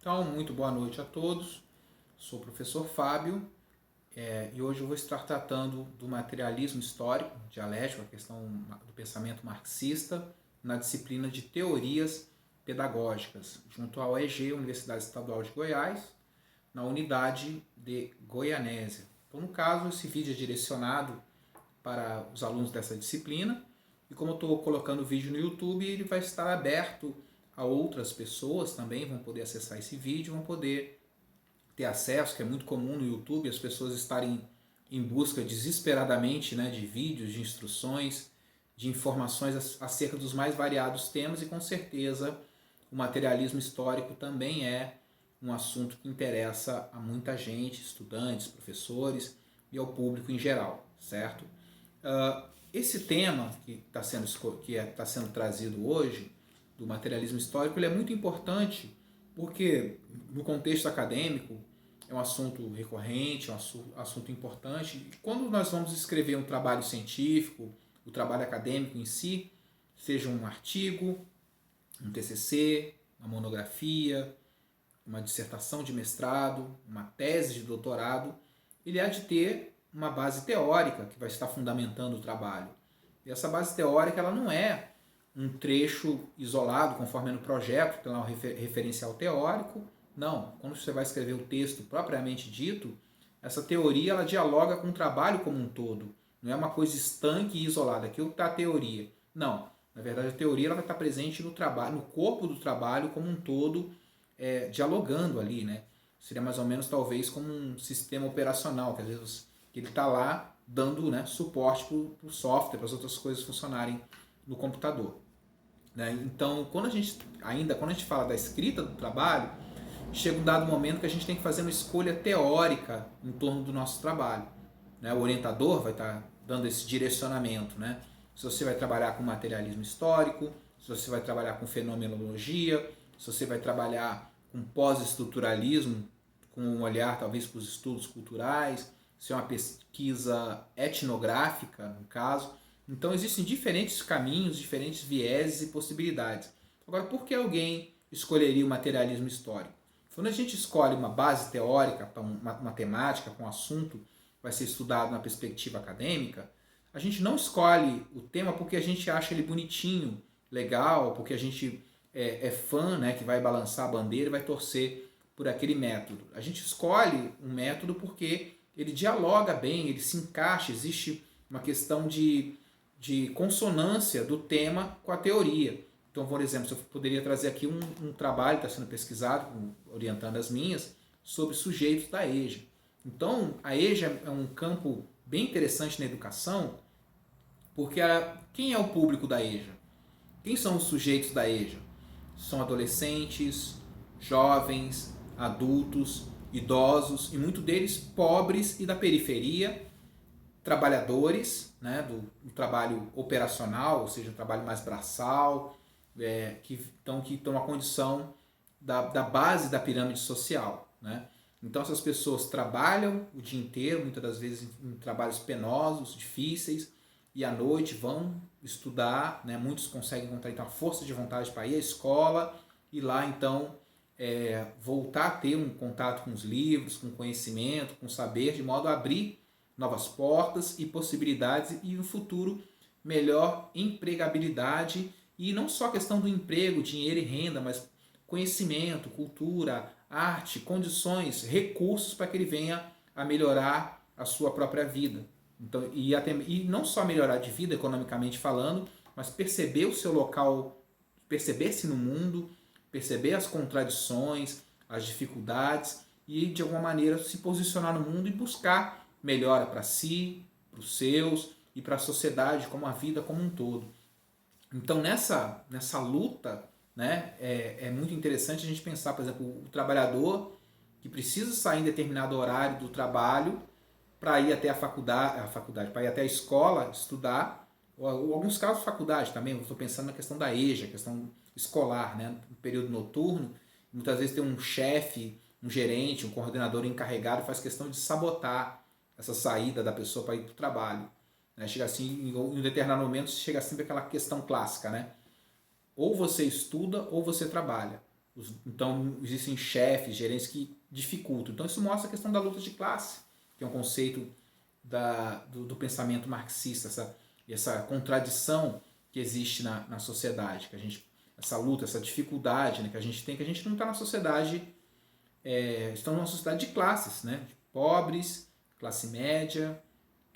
Então, muito boa noite a todos. Sou o professor Fábio e hoje eu vou estar tratando do materialismo histórico, dialético, a questão do pensamento marxista, na disciplina de teorias pedagógicas, junto ao EG, Universidade Estadual de Goiás, na unidade de Goianésia. Então, no caso, esse vídeo é direcionado para os alunos dessa disciplina e como eu estou colocando o vídeo no YouTube, ele vai estar aberto a outras pessoas também, vão poder acessar esse vídeo, vão poder ter acesso, que é muito comum no YouTube, as pessoas estarem em busca desesperadamente, né, de vídeos, de instruções, de informações acerca dos mais variados temas, e com certeza o materialismo histórico também é um assunto que interessa a muita gente, estudantes, professores e ao público em geral, certo? Esse tema que está sendo trazido hoje, do materialismo histórico, ele é muito importante porque, no contexto acadêmico, é um assunto recorrente, é um assunto importante. E quando nós vamos escrever um trabalho científico, o trabalho acadêmico em si, seja um artigo, um TCC, uma monografia, uma dissertação de mestrado, uma tese de doutorado, ele há de ter uma base teórica que vai estar fundamentando o trabalho. E essa base teórica ela não é um trecho isolado, conforme é no projeto, que tem lá um referencial teórico. Não, quando você vai escrever o texto propriamente dito, essa teoria ela dialoga com o trabalho como um todo. Não é uma coisa estanque e isolada. Aqui está a teoria. Não, na verdade a teoria ela vai estar presente no trabalho, no corpo do trabalho como um todo, dialogando ali, né? Seria mais ou menos talvez como um sistema operacional, que às vezes ele está lá dando, né, suporte para o software, para as outras coisas funcionarem no computador. Né? Então, quando a gente fala da escrita do trabalho, chega um dado momento que a gente tem que fazer uma escolha teórica em torno do nosso trabalho. Né? O orientador vai estar dando esse direcionamento. Né? Se você vai trabalhar com materialismo histórico, se você vai trabalhar com fenomenologia, se você vai trabalhar com pós-estruturalismo, com um olhar talvez para os estudos culturais, se é uma pesquisa etnográfica, no caso. Então existem diferentes caminhos, diferentes vieses e possibilidades. Agora, por que alguém escolheria o materialismo histórico? Quando a gente escolhe uma base teórica para uma temática, para um assunto que vai ser estudado na perspectiva acadêmica, a gente não escolhe o tema porque a gente acha ele bonitinho, legal, porque a gente é fã, né, que vai balançar a bandeira e vai torcer por aquele método. A gente escolhe um método porque ele dialoga bem, ele se encaixa, existe uma questão de consonância do tema com a teoria. Então, por exemplo, eu poderia trazer aqui um trabalho que está sendo pesquisado, orientando as minhas, sobre sujeitos da EJA. Então, a EJA é um campo bem interessante na educação, porque quem é o público da EJA? Quem são os sujeitos da EJA? São adolescentes, jovens, adultos, idosos, e muitos deles pobres e da periferia, trabalhadores, né, do trabalho operacional, ou seja, um trabalho mais braçal, que estão na condição da base da pirâmide social. Né? Então essas pessoas trabalham o dia inteiro, muitas das vezes em trabalhos penosos, difíceis, e à noite vão estudar, né? Muitos conseguem encontrar então a força de vontade para ir à escola e lá então voltar a ter um contato com os livros, com conhecimento, com saber, de modo a abrir novas portas e possibilidades e um futuro melhor empregabilidade, e não só a questão do emprego, dinheiro e renda, mas conhecimento, cultura, arte, condições, recursos para que ele venha a melhorar a sua própria vida. Então, e não só melhorar de vida economicamente falando, mas perceber o seu local, perceber-se no mundo, perceber as contradições, as dificuldades e de alguma maneira se posicionar no mundo e buscar melhora para si, para os seus e para a sociedade, como a vida como um todo. Então nessa luta, né, é muito interessante a gente pensar, por exemplo, o trabalhador que precisa sair em determinado horário do trabalho para ir até a faculdade, para ir até a escola estudar, ou alguns casos faculdade também, eu estou pensando na questão da EJA, questão escolar, né, no período noturno, muitas vezes tem um chefe, um gerente, um coordenador encarregado faz questão de sabotar essa saída da pessoa para ir para o trabalho. Né? Chega assim, em um determinado momento, chega sempre aquela questão clássica, né? Ou você estuda ou você trabalha. Então existem chefes, gerentes que dificultam. Então isso mostra a questão da luta de classe, que é um conceito do pensamento marxista, essa contradição que existe na sociedade, essa luta, essa dificuldade, né, que a gente tem, que a gente não está na sociedade, estamos numa sociedade de classes, né, de pobres, classe média,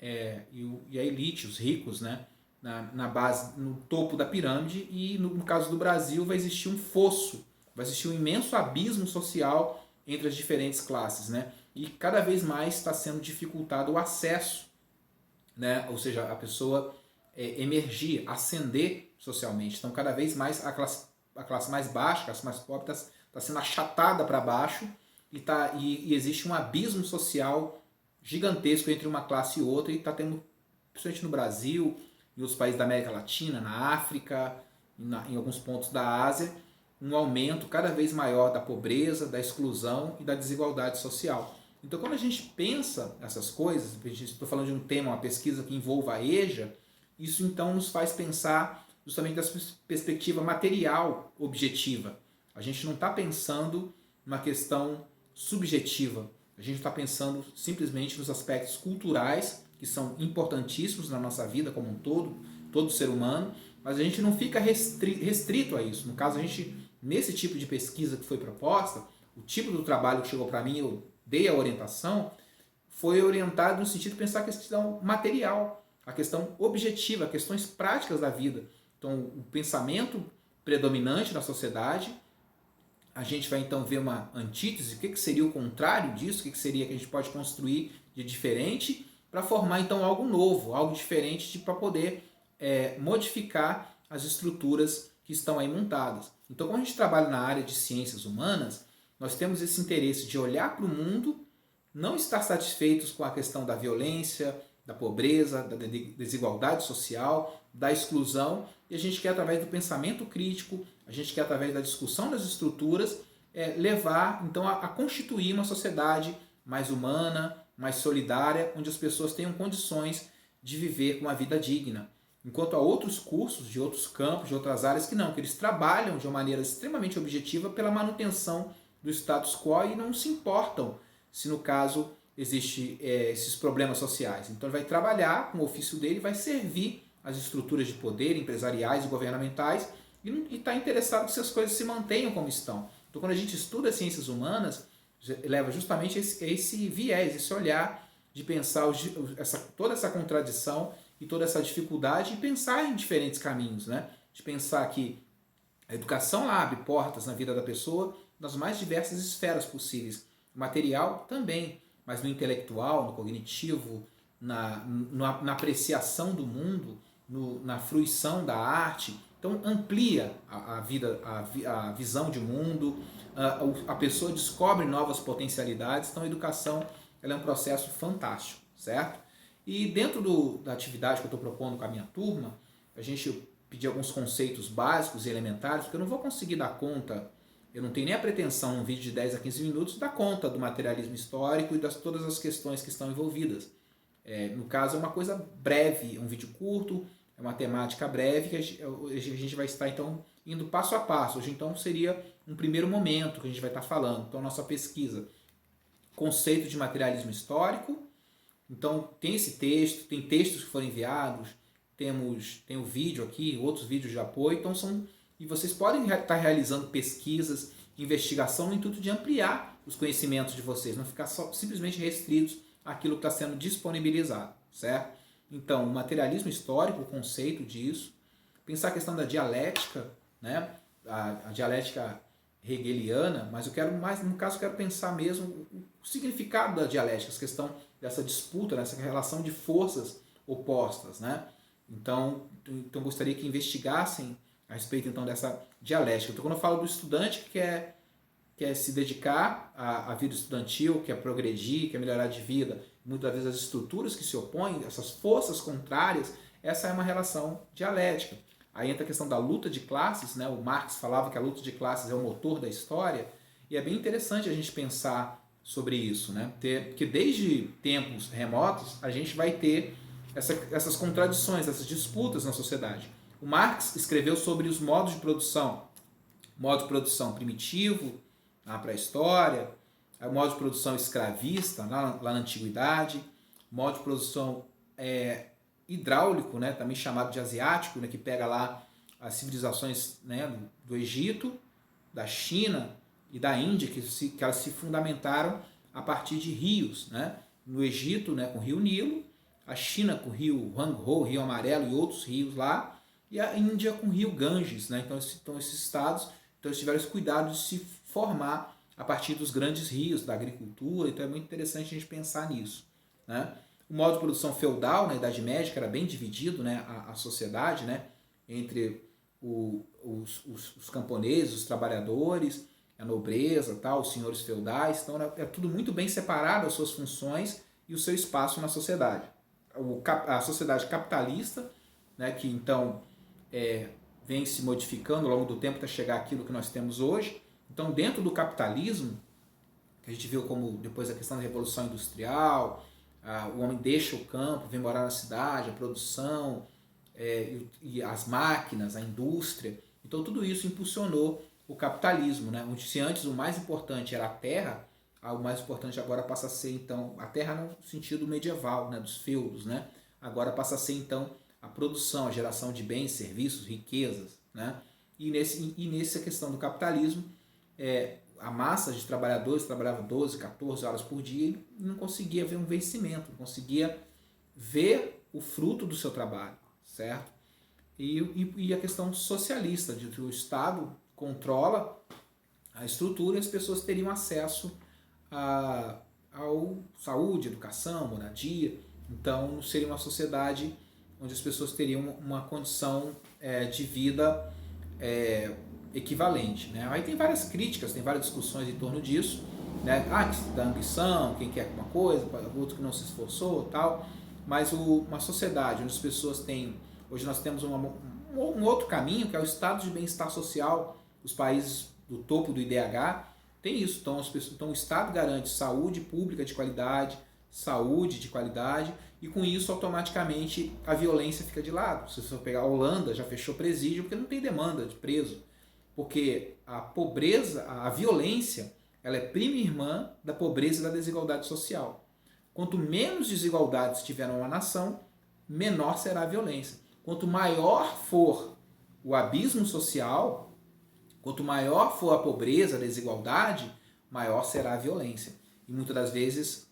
e a elite, os ricos, né, na base, no topo da pirâmide, e no caso do Brasil vai existir um fosso, vai existir um imenso abismo social entre as diferentes classes, né, e cada vez mais está sendo dificultado o acesso, né, ou seja, a pessoa emergir, ascender socialmente. Então, cada vez mais a classe mais baixa, a classe mais pobre está sendo achatada para baixo e existe um abismo social gigantesco entre uma classe e outra, e está tendo, principalmente no Brasil, em outros países da América Latina, na África, em alguns pontos da Ásia, um aumento cada vez maior da pobreza, da exclusão e da desigualdade social. Então, quando a gente pensa essas coisas, estou falando de um tema, uma pesquisa que envolva a EJA, isso então nos faz pensar justamente dessa perspectiva material objetiva. A gente não está pensando numa questão subjetiva, a gente está pensando simplesmente nos aspectos culturais, que são importantíssimos na nossa vida como um todo ser humano, mas a gente não fica restrito a isso. No caso, a gente, nesse tipo de pesquisa que foi proposta, o tipo do trabalho que chegou para mim, eu dei a orientação, foi orientado no sentido de pensar a questão material, a questão objetiva, questões práticas da vida. Então, o pensamento predominante na sociedade, a gente vai então ver uma antítese, o que seria o contrário disso, o que seria que a gente pode construir de diferente, para formar então algo novo, algo diferente para poder modificar as estruturas que estão aí montadas. Então, quando a gente trabalha na área de ciências humanas, nós temos esse interesse de olhar para o mundo, não estar satisfeitos com a questão da violência, da pobreza, da desigualdade social, da exclusão, e a gente quer, através do pensamento crítico, a gente quer, através da discussão das estruturas, levar então a constituir uma sociedade mais humana, mais solidária, onde as pessoas tenham condições de viver com uma vida digna. Enquanto há outros cursos de outros campos, de outras áreas que eles trabalham de uma maneira extremamente objetiva pela manutenção do status quo e não se importam se, no caso, existem esses problemas sociais. Então, ele vai trabalhar com o ofício dele, vai servir as estruturas de poder empresariais e governamentais e está interessado que essas coisas se mantenham como estão. Então, quando a gente estuda ciências humanas, leva justamente esse viés, esse olhar de pensar toda essa contradição e toda essa dificuldade e pensar em diferentes caminhos, né? De pensar que a educação abre portas na vida da pessoa nas mais diversas esferas possíveis. O material também, mas no intelectual, no cognitivo, na apreciação do mundo, na fruição da arte. Então amplia a vida, a visão de mundo, a pessoa descobre novas potencialidades. Então a educação ela é um processo fantástico, certo? E dentro da atividade que eu estou propondo com a minha turma, a gente pediu alguns conceitos básicos e elementares, porque eu não vou conseguir dar conta, eu não tenho nem a pretensão, num vídeo de 10 a 15 minutos, dar conta do materialismo histórico e todas as questões que estão envolvidas. No caso, é uma coisa breve, é um vídeo curto, é uma temática breve, que a gente vai estar, então, indo passo a passo. Hoje, então, seria um primeiro momento que a gente vai estar falando. Então, a nossa pesquisa, conceito de materialismo histórico. Então, tem esse texto, tem textos que foram enviados, tem o vídeo aqui, outros vídeos de apoio. Então, e vocês podem estar realizando pesquisas, investigação, no intuito de ampliar os conhecimentos de vocês, não ficar simplesmente restritos àquilo que está sendo disponibilizado, certo? Então, o materialismo histórico, o conceito disso, pensar a questão da dialética, né? A dialética hegeliana, mas eu quero mais, no caso, eu quero pensar mesmo o significado da dialética, essa questão dessa disputa, dessa relação de forças opostas, né? Então gostaria que investigassem a respeito então dessa dialética. Então, quando eu falo do estudante que quer se dedicar à vida estudantil, quer progredir, quer melhorar de vida, muitas vezes as estruturas que se opõem, essas forças contrárias, essa é uma relação dialética. Aí entra a questão da luta de classes, né? O Marx falava que a luta de classes é o motor da história, e é bem interessante a gente pensar sobre isso, né? Que desde tempos remotos a gente vai ter essas contradições, essas disputas na sociedade. O Marx escreveu sobre os modos de produção, modo de produção primitivo, na pré-história, o modo de produção escravista, lá na antiguidade, modo de produção hidráulico, né, também chamado de asiático, né, que pega lá as civilizações, né, do Egito, da China e da Índia, que elas se fundamentaram a partir de rios, né? No Egito, né, com o rio Nilo, a China com o rio Huanghe, rio Amarelo e outros rios lá, e a Índia com o rio Ganges, né? Então esses estados, então eles tiveram esse cuidado de se formar a partir dos grandes rios, da agricultura, então é muito interessante a gente pensar nisso, né? O modo de produção feudal, na Idade Média, que era bem dividido, né, a sociedade, né, entre os camponeses, os trabalhadores, a nobreza, tal, os senhores feudais. Então é tudo muito bem separado, as suas funções e o seu espaço na sociedade. A sociedade capitalista, né, que então vem se modificando ao longo do tempo até chegar àquilo que nós temos hoje. Então, dentro do capitalismo, que a gente viu como depois a questão da Revolução Industrial, o homem deixa o campo, vem morar na cidade, a produção, e as máquinas, a indústria. Então tudo isso impulsionou o capitalismo, né? Onde se antes o mais importante era a terra, o mais importante agora passa a ser então a terra no sentido medieval, né? Dos feudos, né? Agora passa a ser então a produção, a geração de bens, serviços, riquezas, né? E nessa questão do capitalismo, a massa de trabalhadores trabalhava 12, 14 horas por dia e não conseguia ver um vencimento, não conseguia ver o fruto do seu trabalho, certo? E a questão socialista, de que o Estado controla a estrutura e as pessoas teriam acesso ao saúde, educação, moradia. Então seria uma sociedade onde as pessoas teriam uma condição de vida equivalente, né? Aí tem várias críticas, tem várias discussões em torno disso, né? Da ambição, quem quer uma coisa, outro que não se esforçou, tal. Mas uma sociedade onde as pessoas têm... Hoje nós temos um outro caminho, que é o estado de bem-estar social. Os países do topo do IDH tem isso. Então o Estado garante saúde pública de qualidade, saúde de qualidade, e com isso automaticamente a violência fica de lado. Se você for pegar a Holanda, já fechou presídio porque não tem demanda de preso. Porque a pobreza, a violência, ela é prima irmã da pobreza e da desigualdade social. Quanto menos desigualdades tiver numa nação, menor será a violência. Quanto maior for o abismo social, quanto maior for a pobreza, a desigualdade, maior será a violência. E muitas das vezes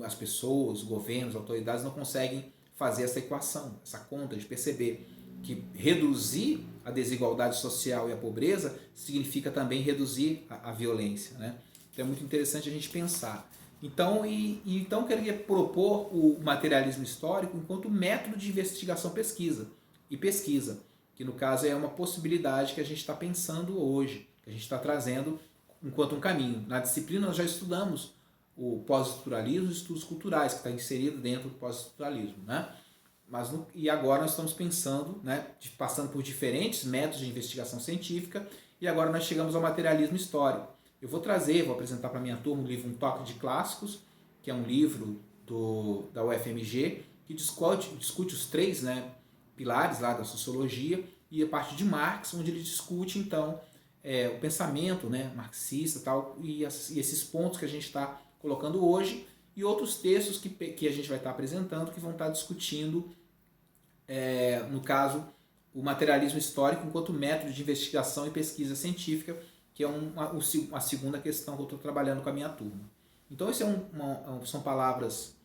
as pessoas, os governos, as autoridades não conseguem fazer essa equação, essa conta de perceber que reduzir a desigualdade social e a pobreza significa também reduzir a violência, né? Então é muito interessante a gente pensar. Então eu queria propor o materialismo histórico enquanto método de investigação e pesquisa, que no caso é uma possibilidade que a gente está pensando hoje, que a gente está trazendo enquanto um caminho. Na disciplina nós já estudamos o pós-estruturalismo e os estudos culturais, que está inserido dentro do pós-estruturalismo, né? E agora nós estamos pensando, né, passando por diferentes métodos de investigação científica, e agora nós chegamos ao materialismo histórico. Eu vou apresentar para a minha turma o livro Um Toque de Clássicos, que é um livro da UFMG, que discute os três, né, pilares lá da sociologia, e a partir de Marx, onde ele discute então o pensamento, né, marxista tal, e esses pontos que a gente está colocando hoje, e outros textos que a gente vai estar apresentando, que vão estar discutindo, no caso, o materialismo histórico enquanto método de investigação e pesquisa científica, que é a segunda questão que eu estou trabalhando com a minha turma. Então, isso são palavras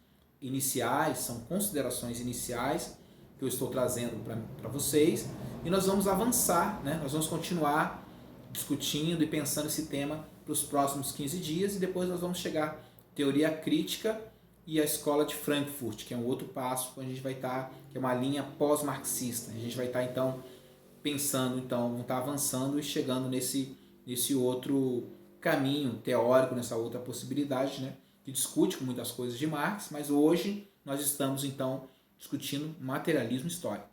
iniciais, são considerações iniciais que eu estou trazendo para vocês, e nós vamos avançar, né? Nós vamos continuar discutindo e pensando esse tema para os próximos 15 dias, e depois nós vamos chegar à teoria crítica e a escola de Frankfurt, que é um outro passo que a gente vai estar, que é uma linha pós-marxista. A gente vai estar então pensando, vamos estar avançando e chegando nesse outro caminho teórico, nessa outra possibilidade, né, que discute com muitas coisas de Marx, mas hoje nós estamos então discutindo materialismo histórico.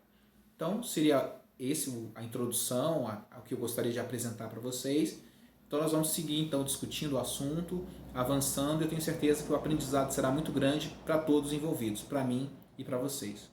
Então seria a introdução ao que eu gostaria de apresentar para vocês. Então nós vamos seguir então discutindo o assunto, avançando, e eu tenho certeza que o aprendizado será muito grande para todos envolvidos, para mim e para vocês.